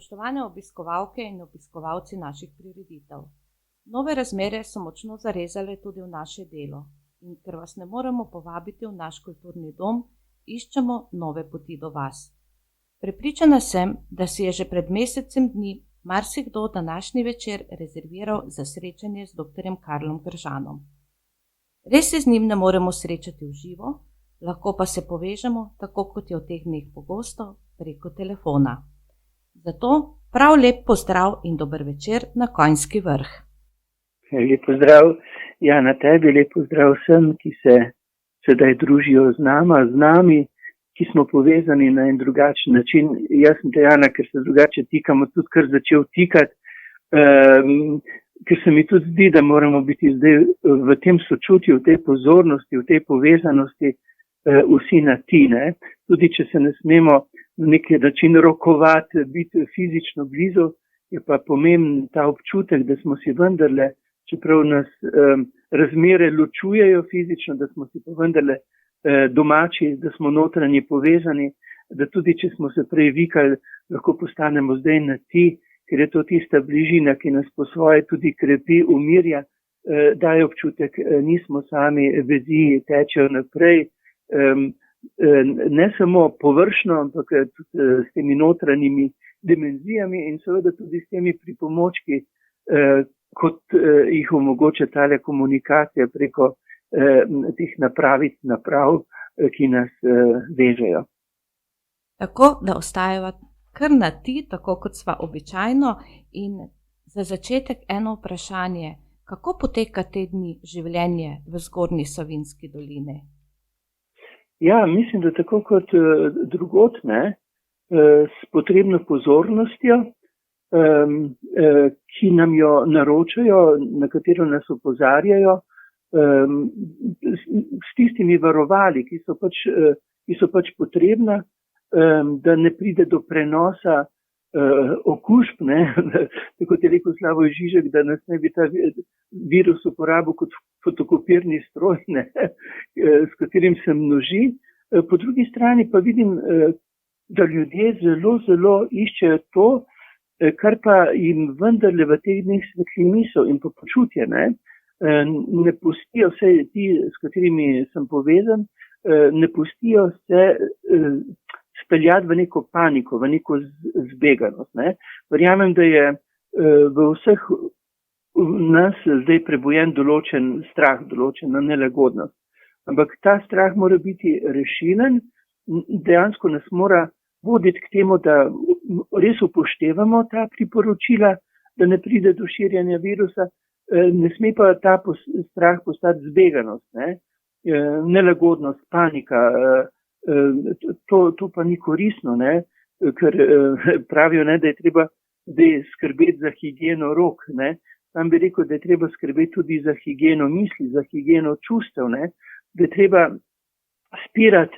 Spoštovane obiskovalke in obiskovalci naših prireditev. Nove razmere so močno zarezale tudi v naše delo in ker vas ne moremo povabiti v naš kulturni dom, iščemo nove poti do vas. Prepričana sem, da si je že pred mesecem dni marsikdo današnji večer rezerviral za srečanje z dr. Karlom Kržanom. Res se z njim ne moremo srečati v živo, lahko pa se povežemo, tako kot je v teh dneh pogosto, preko telefona. Zato prav lep pozdrav in dober večer na Konjski vrh. Lep pozdrav, Jana, tebi, lep pozdrav vsem, ki se sedaj družijo z nami, ki smo povezani na en drugačen način. Jaz sem te, Jana, ker se drugače tikamo, tudi kar začel tikati, ker se mi tudi zdi, da moramo biti zdaj v tem sočutju, v tej pozornosti, v tej povezanosti vsi na ti, ne? Tudi če se ne smemo na neki način rokovati, biti fizično blizu, je pa pomemben ta občutek, da smo si vendarle, čeprav nas razmere ločujejo fizično, da smo si pa vendarle domači, da smo notranji povezani, da tudi če smo se prej vikali, lahko postanemo zdaj na ti, ker je to tista bližina, ki nas po svoje tudi krepi, umirja, daje občutek, nismo sami, vezi tečejo naprej, ne samo površno, ampak tudi s temi notranjimi dimenzijami in seveda tudi s temi pripomočki, kot jih omogoča tale komunikacija preko teh naprav, ki nas vežejo. Tako, da ostajava kar na ti, tako kot sva običajno. In za začetek eno vprašanje, kako poteka te dni življenje v Zgornji Savinjski dolini? Ja, mislim, da tako kot drugod, ne, s potrebno pozornostjo, ki nam jo naročajo, na katero nas opozarjajo, s tistimi varovali, ki so pač potrebna, da ne pride do prenosa okužb, ne, tako je rekel Slavoj Žižek, da nas ne bi ta virus uporabil kot fotokopirni stroj, ne, s katerim se množi. Po drugi strani pa vidim, da ljudje zelo iščejo to, kar pa jim vendarle v teh dneh svetli misel in pa počutje, ne pustijo se ti, s katerimi sem povezan, ne pustijo se speljati v neko paniko, v neko zbeganost. Ne. Verjamem, da je v vseh nas zdaj prebojen določen strah, določena nelagodnost. Ampak ta strah mora biti rešilen, dejansko nas mora voditi k temu, da res upoštevamo ta priporočila, da ne pride do širjenja virusa, ne sme pa ta strah postati zbeganost, ne? Nelagodnost, panika, to pa ni koristno, ne? Ker pravijo, ne, da je treba zdaj skrbeti za higieno rok, ne? Sam bi rekel, da je treba skrbeti tudi za higieno misli, za higieno čustev, ne? Da je treba spirati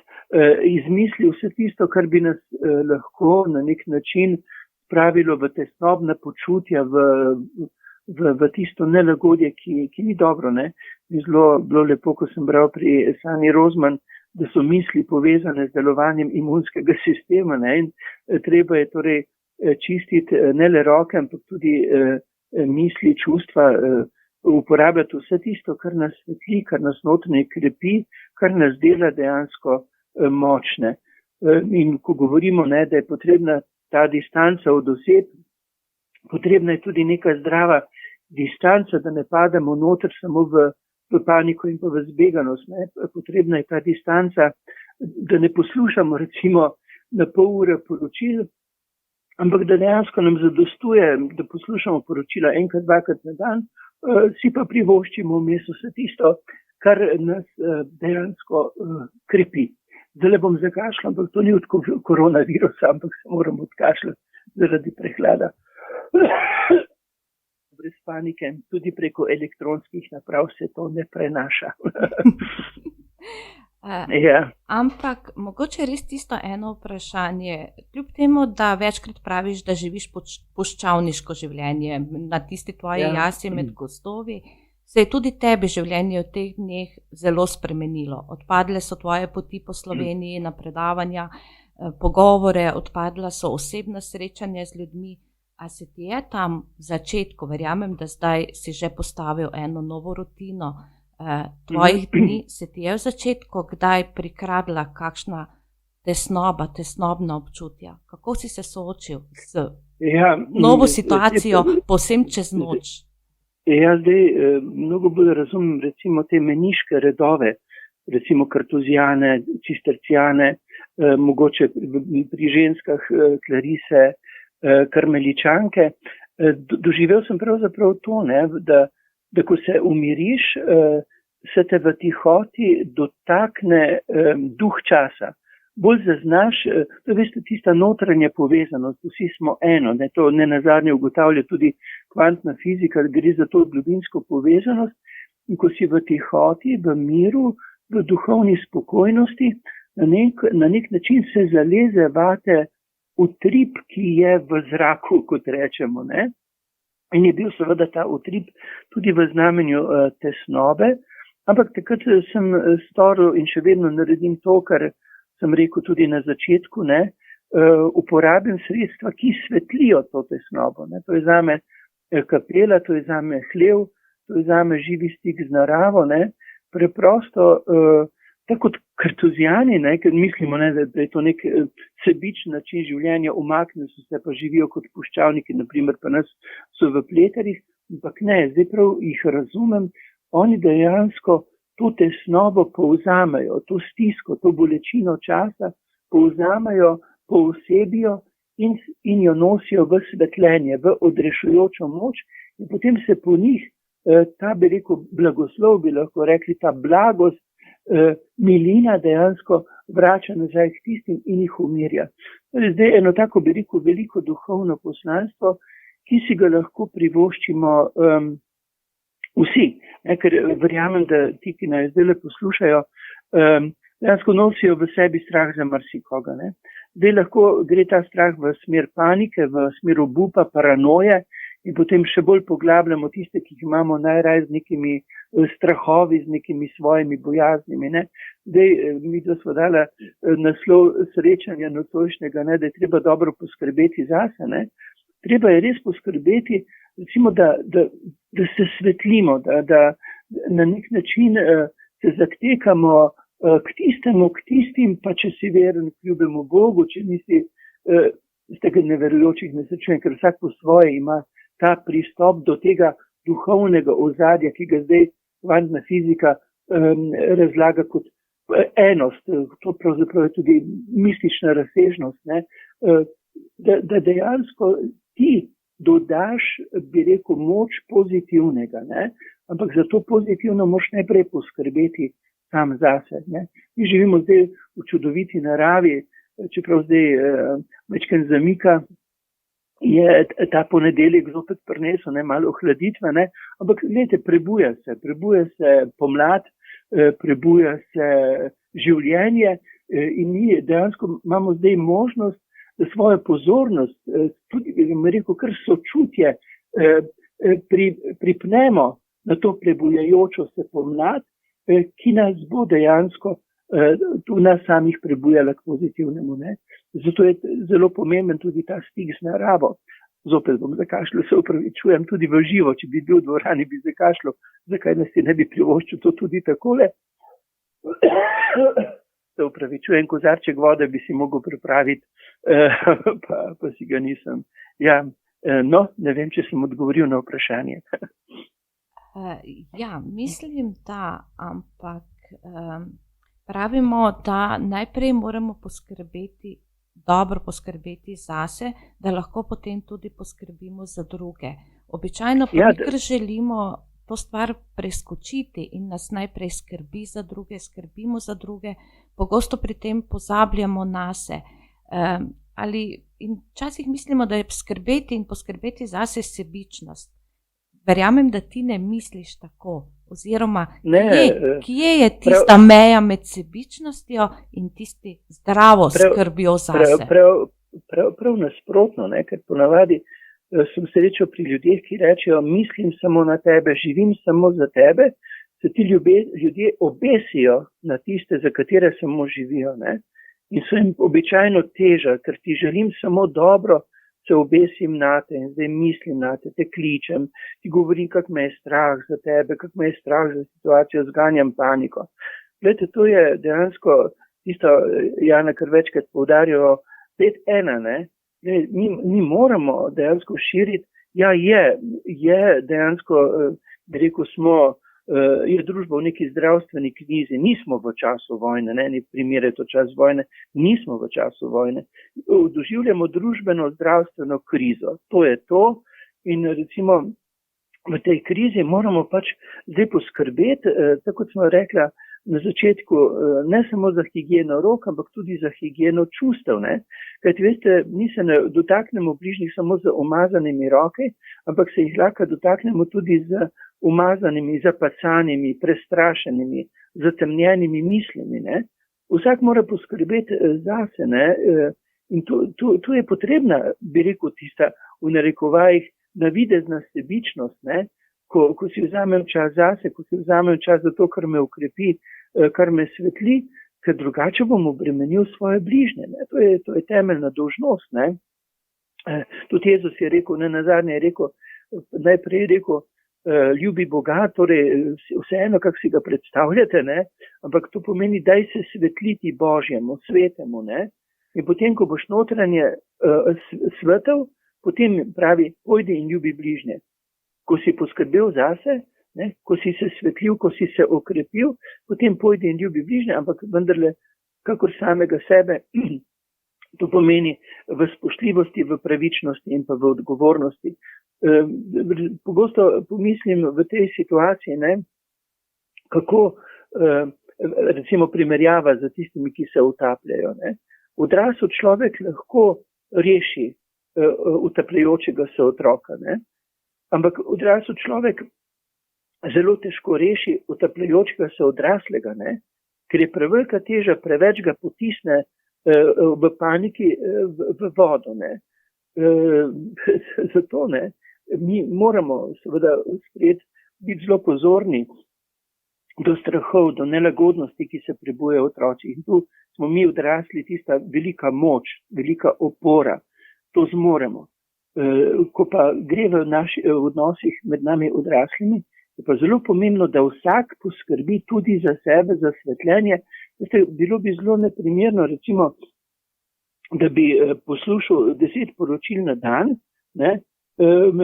iz misli vse tisto, kar bi nas lahko na nek način spravilo v tesnobna počutja, v tisto nelagodje, ki ni dobro, ne. Bilo lepo, ko sem bral pri Sani Rozman, da so misli povezane z delovanjem imunskega sistema, ne, in treba je torej čistiti ne le roke, ampak tudi misli, čustva, uporabljati vse tisto, kar nas svetli, kar nas notranje krepi, kar nas dela dejansko močne. In ko govorimo, ne, da je potrebna ta distanca od oseb, potrebna je tudi neka zdrava distanca, da ne pademo noter samo v paniko in pa v zbeganost. Ne. Potrebna je ta distanca, da ne poslušamo recimo na pol ure poročil, ampak da dejansko nam zadostuje, da poslušamo poročila enkrat, dvakrat na dan, si pa privoščimo vmes vse tisto, kar nas dejansko krepi. Zdaj bom zakašljal, ampak to ni od koronavirusa, ampak se moram odkašljati zaradi prehlada. Brez panike, tudi preko elektronskih naprav se to ne prenaša. Ja. Ampak mogoče res tisto eno vprašanje, kljub temu, da večkrat praviš, da živiš puščavniško življenje, na tisti tvoji jasi med gozdovi, se je tudi tebi življenje v teh dneh zelo spremenilo. Odpadle so tvoje poti po Sloveniji na predavanja, pogovore, odpadla so osebna srečanja z ljudmi. A se ti je tam v začetku, verjamem, da zdaj si že postavil eno novo rutino tvojih dni, se ti je v začetku kdaj prikradla kakšna tesnobna občutja? Kako si se soočil z novo situacijo povsem čez noč? Ja, zdaj mnogo bolj razumem recimo te meniške redove, recimo kartuzijane, cistercijane, mogoče pri ženskah klarise, karmeličanke. Doživel sem pravzaprav to, ne, da ko se umiriš, se te v tihoti dotakne duh časa. Bolj zaznaš, to veste, tista notranja povezanost, vsi smo eno, ne, to nenazadnje ugotavlja tudi kvantna fizika, gre za to globinsko povezanost, in ko si v tihoti, v miru, v duhovni spokojnosti, na nek način se zaleze vate utrip, ki je v zraku, kot rečemo, ne. In je bil seveda ta utrip tudi v znamenju tesnobe, ampak takrat sem storil in še vedno naredim to, kar sem rekel tudi na začetku, ne, uporabim sredstva, ki svetlijo to tesnobo, ne. To je zame kapela, to je zame hlev, to je zame živi stik z naravo, ne. Preprosto, tako kot kartuzijani, ne, ker mislimo, ne, da je to nek sebičen način življenja, umaknili so se pa živijo kot puščavniki, naprimer pa nas so v pleterih, ampak ne, zdaj prav jih razumem, oni dejansko to tesnobo povzamejo, to stisko, to bolečino časa povzamejo, poosebijo in jo nosijo v svetljenje, v odrešujočo moč in potem se po njih ta, bi rekel, blagoslov, bi lahko rekli, ta blagost, milina dejansko vrača nazaj k tistim in jih umirja. To je zdaj eno tako, bi rekel, veliko duhovno poslanstvo, ki si ga lahko privoščimo vsi, ne, ker verjamem, da ti, ki naj zdaj le poslušajo, dejansko nosijo v sebi strah za marsikoga. Ne. Zdaj lahko gre ta strah v smer panike, v smer obupa, paranoje in potem še bolj poglabljamo tiste, ki jih imamo najraje z nekimi strahovi, z nekimi svojimi bojaznimi. Ne. Zdaj, mi da smo dala naslov srečanja nocojšnjega, ne, da je treba dobro poskrbeti zase. Ne. Treba je res poskrbeti, recimo, da se svetlimo, da na nek način se zatekamo k tistim, pa če si veren k ljubemu Bogu, če nisi z tega neverujočih nesrečen, ker vsak po svoje ima ta pristop do tega duhovnega ozadja, ki ga zdaj kvantna fizika razlaga kot enost, to pravzaprav je tudi mistična razsežnost, ne, da dejansko ti dodaš, bi rekel, moč pozitivnega, ne, ampak za to pozitivno moraš najprej poskrbeti sam zase. Ne. Mi živimo zdaj v čudoviti naravi, čeprav zdaj večkrat zamika, je ta ponedeljek zopet prinesel, ne, malo ohladitve, ne, ampak gledajte, prebuja se pomlad, prebuja se življenje in mi dejansko imamo zdaj možnost, da svojo pozornost, tudi, bi rekel, kar sočutje pripnemo na to prebujajočo se pomlad, ki nas bo dejansko tu nas samih prebujala k pozitivnemu. Ne. Zato je zelo pomemben tudi ta stik z naravo. Zopet bom zakašljal, se upravičujem tudi v živo, če bi bil v dvorani, bi zakašljal, zakaj nas si ne bi privoščil to tudi takole. Se upravičujem, kozarček vode bi si mogel pripraviti, pa si ga nisem. Ja, no, ne vem, če sem odgovoril na vprašanje. Ja, mislim, da, ampak pravimo, da najprej moramo dobro poskrbeti zase, da lahko potem tudi poskrbimo za druge. Običajno pa ker želimo to stvar preskočiti in nas najprej skrbi za druge, skrbimo za druge, pogosto pri tem pozabljamo nase. In včasih mislimo, da je skrbeti in poskrbeti zase sebičnost. Verjamem, da ti ne misliš tako. Oziroma, kje je tista meja med sebičnostjo in tisti zdravo skrbjo zase? Prav nasprotno, ne, ker ponavadi sem srečal pri ljudeh, ki rečejo, mislim samo na tebe, živim samo za tebe, se ti ljudje obesijo na tiste, za katere samo živijo. Ne. in so jim običajno teža, ker ti želim samo dobro, se obesim na te in zdaj mislim na te, te kličem, ti govorim, kak me je strah za tebe, kak me je strah za situacijo, zganjam paniko. Glede, to je dejansko tisto, Jana, kar večkrat poudarjajo, 5-1, ne? Mi moramo dejansko širiti, je dejansko, bi rekel, je družba v neki zdravstveni krizi, nismo v času vojne, ne primer je to čas vojne, nismo v času vojne. Doživljamo družbeno zdravstveno krizo, to je to in recimo v tej krizi moramo pač zdaj poskrbeti, tako kot smo rekla na začetku, ne samo za higieno rok, ampak tudi za higieno čustev, ne. Kajti veste, mi se ne dotaknemo bližnjih samo z umazanimi roke, ampak se jih lahko dotaknemo tudi z umazanimi, zapacanimi, prestrašenimi, zatemnjenimi mislimi, ne. Vsak mora poskrbeti zase, ne, in tu je potrebna, bi rekel, tista v narekovajih navidezna sebičnost, ne, ko si vzamem čas zase, ko si vzamem čas za to, kar me ukrepi, kar me svetli, ker drugače bom obremenil svoje bližnje, ne. To je temeljna dolžnost, ne. Tudi Jezus je rekel, nazadnje je rekel, najprej je rekel, ljubi Boga, torej vseeno, kako si ga predstavljate, ne, ampak to pomeni, daj se svetliti Božjemu, svetemu, ne, in potem, ko boš notranje svetel, potem pravi, pojdi in ljubi bližnje. Ko si poskrbel zase, ne, ko si se svetlil, ko si se okrepil, potem pojdi in ljubi bližnje, ampak vendarle, kakor samega sebe, to pomeni v spoštljivosti, v pravičnosti in pa v odgovornosti. Pogosto pomislim v tej situaciji, ne, kako recimo primerjava za tistimi, ki se utapljajo. Ne. Odrasel človek lahko reši utapljajočega se otroka, ne. Ampak odrasel človek zelo težko reši utapljajočega se odraslega, ne, ker je prevelika teža, preveč ga potisne v paniki v vodo, ne. Zato, ne, mi moramo seveda biti zelo pozorni do strahov, do nelagodnosti, ki se prebujajo v otrocih. In tu smo mi odrasli tista velika moč, velika opora, to zmoremo. Ko pa gre v odnosih med nami odraslimi, je pa zelo pomembno, da vsak poskrbi tudi za sebe, za svetljenje. Bilo bi zelo neprimerno, recimo, da bi poslušal 10 poročil na dan, ne,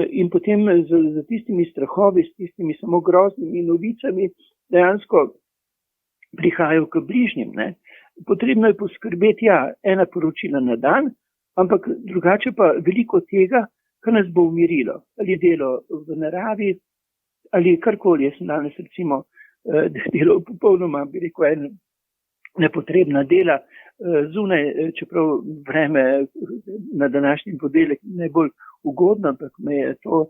in potem z tistimi strahovi, s tistimi samo groznimi novicami dejansko prihajajo k bližnjim. Ne. Potrebno je poskrbeti, 1 poročila na dan, ampak drugače pa veliko tega, kar nas bo umirilo. Ali delo v naravi, ali karkoli. Jaz sem danes recimo delal popolnoma, bi rekel, nepotrebna dela zunaj, čeprav vreme na današnji ponedeljek najbolj ugodno, ampak me je to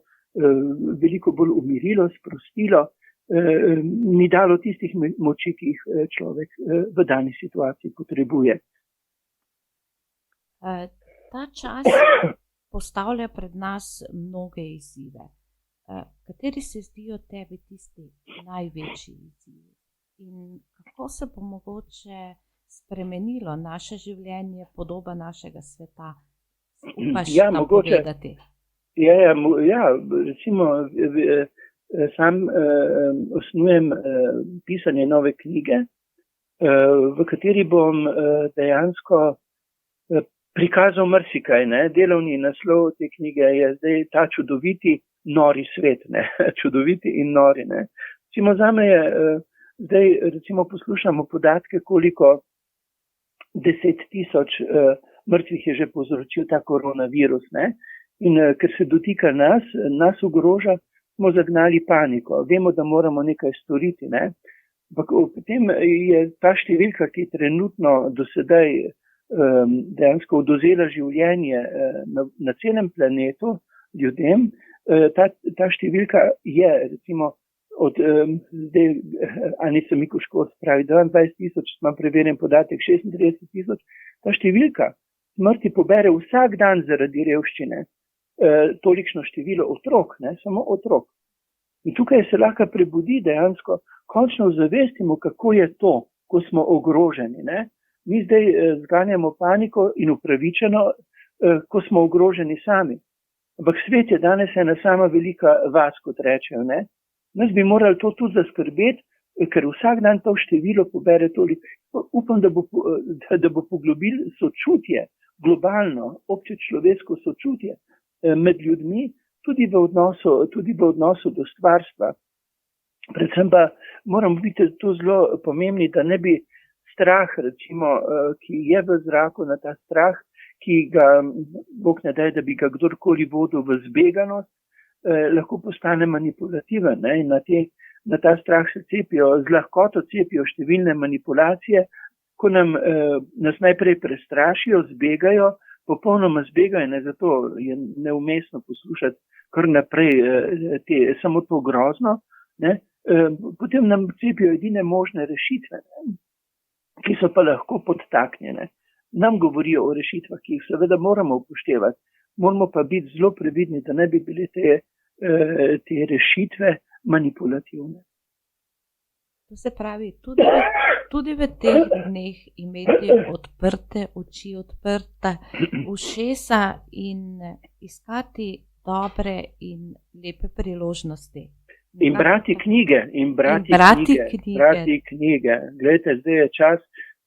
veliko bolj umirilo, sprostilo, mi dalo tistih moči, ki jih človek v dani situaciji potrebuje. Ta čas postavlja pred nas mnoge izzive. Kateri se zdijo tebi tisti največji izzivi? In kako se bo mogoče spremenilo naše življenje, podoba našega sveta? Upaš nam povedati? Recimo sam osnujem pisanje nove knjige, v kateri bom dejansko prikazal marsikaj, ne. Delovni naslov te knjige je zdaj ta čudoviti, nori svet, ne. Čudoviti in nori, ne. Recimo zame je, zdaj recimo poslušamo podatke, koliko 10,000 mrtvih je že povzročil ta koronavirus, ne. In ker se dotika nas ogroža, smo zagnali paniko. Vemo, da moramo nekaj storiti, ne. Ampak potem je ta številka, ki trenutno do sedaj dejansko odvzela življenje na celem planetu ljudem, ta številka je recimo od zdaj Anica Mikuškos pravi 22,000, imam preverjen podatek 36,000, ta številka smrti pobere vsak dan zaradi revščine tolikšno število otrok, ne, samo otrok. In tukaj se lahko prebudi dejansko, končno zavestimo, kako je to, ko smo ogroženi, ne. mi zdaj zganjamo paniko in upravičeno, ko smo ogroženi sami. Ampak svet je danes ena sama velika vas, kot rečejo, ne. Nas bi morali to tudi zaskrbeti, ker vsak dan to število pobere toliko. Upam, da bo poglobil sočutje, globalno, občečloveško sočutje med ljudmi, tudi v odnosu do stvarstva. Predvsem pa moramo biti tu zelo pomembni, da ne bi strah, recimo, ki je v zraku, na ta strah, ki ga, Bog ne daj, da bi ga kdorkoli vodil v zbeganost, lahko postane manipulativen, ne? In na ta strah se z lahkoto cepijo številne manipulacije, ko nas najprej prestrašijo, zbegajo, popolnoma zbegajo, ne, zato je neumestno poslušati kar naprej samo to grozno, ne. Potem nam cepijo edine možne rešitve, ne, ki so pa lahko podtaknjene. Nam govorijo o rešitvah, ki jih seveda moramo upoštevati. Moramo pa biti zelo previdni, da ne bi bile te rešitve manipulativne. To se pravi, tudi v teh dneh imeti odprte oči, odprta ušesa in iskati dobre in lepe priložnosti. In brati knjige. Glejte, zdaj je čas,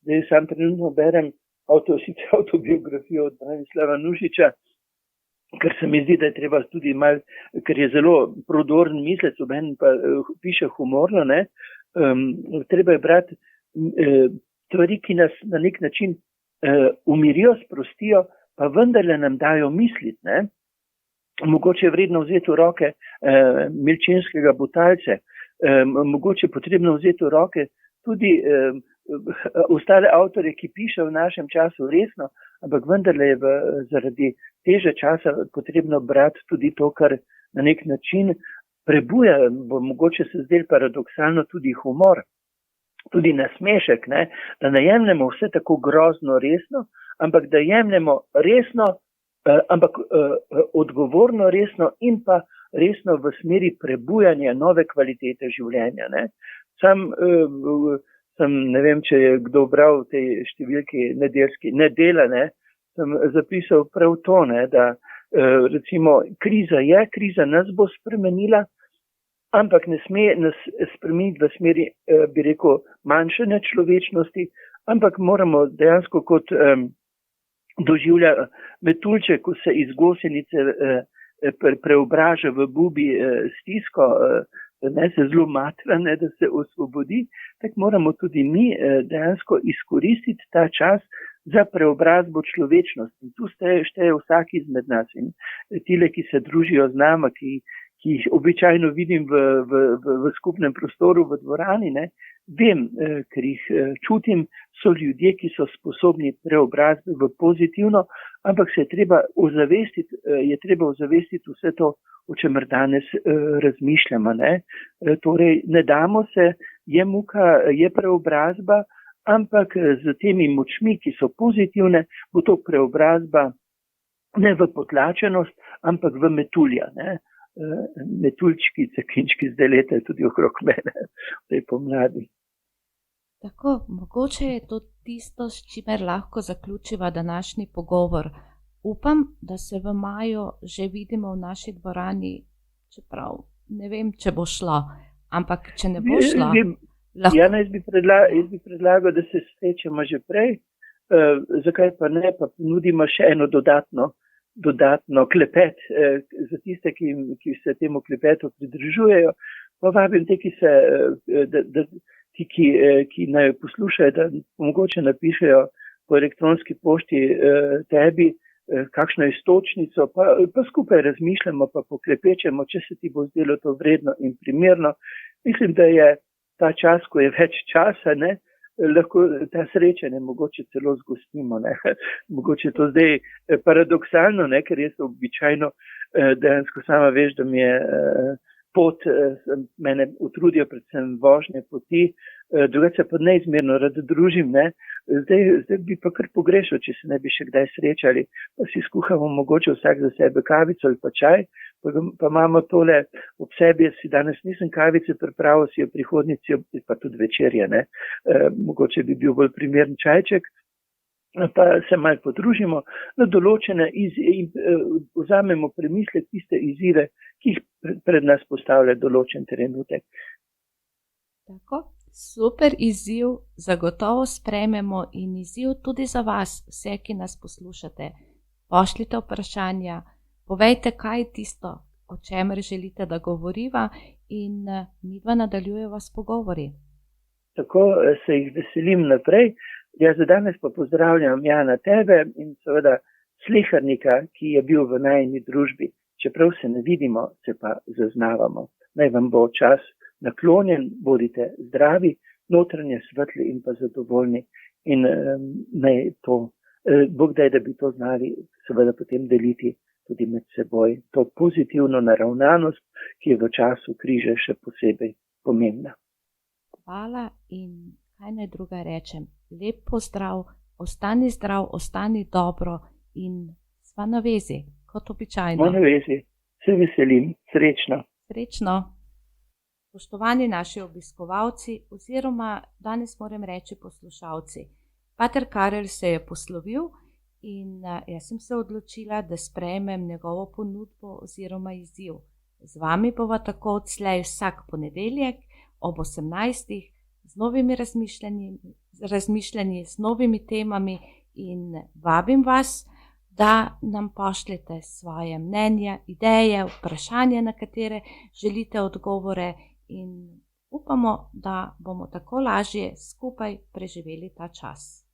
zdaj sam trenutno berem avtobiografijo od Branislava Nušiča, ker se mi zdi, da je treba tudi malo, ker je zelo prodoren mislec, obenem pa piše humorno, ne. Treba je brati stvari, ki nas na nek način umirijo, sprostijo, pa vendarle nam dajo misliti, ne. Mogoče je vredno vzeti v roke Milčinskega Butalce, mogoče je potrebno vzeti v roke tudi ostale avtorje, ki pišejo v našem času resno, ampak vendarle je zaradi teže časa potrebno brati tudi to, kar na nek način prebuja, bo mogoče se zdelo paradoksalno, tudi humor, tudi nasmešek, ne? Da ne jemljemo vse tako grozno resno, ampak da jemljemo resno, ampak odgovorno resno in pa resno v smeri prebujanja nove kvalitete življenja, ne? Sem, ne vem, če je kdo bral v tej številki nedeljski, Nedela, ne, sem zapisal prav to, ne, da recimo kriza nas bo spremenila, ampak ne sme nas spremeniti v smeri, bi rekel, manjšanja človečnosti, ampak moramo dejansko kot doživlja metuljček, ko se iz gosenice preobraža v bubi stisko, ne, se zelo matra, ne, da se osvobodi, tako moramo tudi mi dejansko izkoristiti ta čas za preobrazbo človečnosti. Tu šteje vsak izmed nas in tile, ki se družijo z nama, ki jih običajno vidim v skupnem prostoru, v dvorani, ne, vem, ker jih čutim, so ljudje, ki so sposobni preobrazbe v pozitivno, ampak je treba ozavestiti vse to, o čemer danes razmišljamo, ne. Torej, ne damo se, je muka, je preobrazba, ampak z temi močmi, ki so pozitivne, bo to preobrazba ne v potlačenost, ampak v metulja, ne. Metuljčki, cekinčki zdaj letajo tudi okrog mene, v tej pomladi. Tako, mogoče je to tisto, s čimer lahko zaključiva današnji pogovor. Upam, da se v maju že vidimo v naši dvorani, čeprav ne vem, če bo šlo, ampak če ne bo šlo, lahko... Jaz bi predlagal, da se srečamo že prej, zakaj pa ne, pa nudimo še eno dodatno klepet za tiste, ki se temu klepetu pridružujejo. Povabim te, ki naj poslušajo, da mogoče napišejo po elektronski pošti tebi kakšno iztočnico, pa skupaj razmišljamo, pa poklepečemo, če se ti bo zdelo to vredno in primerno. Mislim, da je ta čas, ko je več časa, ne, lahko ta srečanje mogoče celo zgostimo, ne. Mogoče to zdaj paradoksalno, ne, ker jaz običajno dejansko sama veš, da mi je pot, mene utrudijo predvsem vožnje poti, drugače pa neizmerno rad družim, ne. Zdaj bi pa kar pogrešal, če se ne bi še kdaj srečali, pa si skuhamo mogoče vsak za sebe kavico ali pa čaj, pa imamo tole ob sebi, jaz si danes nisem kavice pripravil, si jo prihodnici, pa tudi večerje, ne. Mogoče bi bil bolj primeren čajček, pa se malo podružimo na določene in vzamemo premislek tiste izzive, ki jih pred nas postavlja določen trenutek. Tako, super izziv, zagotovo sprejmemo in izziv tudi za vas, vse, ki nas poslušate. Pošljite vprašanja, povejte, kaj je tisto, o čemer želite, da govoriva, in midva nadaljujeva s pogovori. Tako se jih veselim naprej. Jaz za danes pa pozdravljam Jana tebe in seveda slehernika, ki je bil v najini družbi. Čeprav se ne vidimo, se pa zaznavamo. Naj vam bo čas naklonjen, bodite zdravi, notranje svetli in pa zadovoljni. In naj to, Bog daj, da bi to znali seveda potem deliti tudi med seboj. To pozitivno naravnanost, ki je v času križe še posebej pomembna. Hvala in kaj naj druga rečem. Lep pozdrav, ostani zdrav, ostani dobro in sva na vezi, kot običajno. Smo na vezi, se veselim, srečno. Srečno. Spoštovani naši obiskovalci oziroma danes moram reči poslušalci. Pater Karel se je poslovil in jaz sem se odločila, da sprejmem njegovo ponudbo oziroma izziv. Z vami bova tako odslej vsak ponedeljek ob 18. z novimi razmišljanji, z novimi temami in vabim vas, da nam pošljete svoje mnenja, ideje, vprašanja, na katere želite odgovore in upamo, da bomo tako lažje skupaj preživeli ta čas.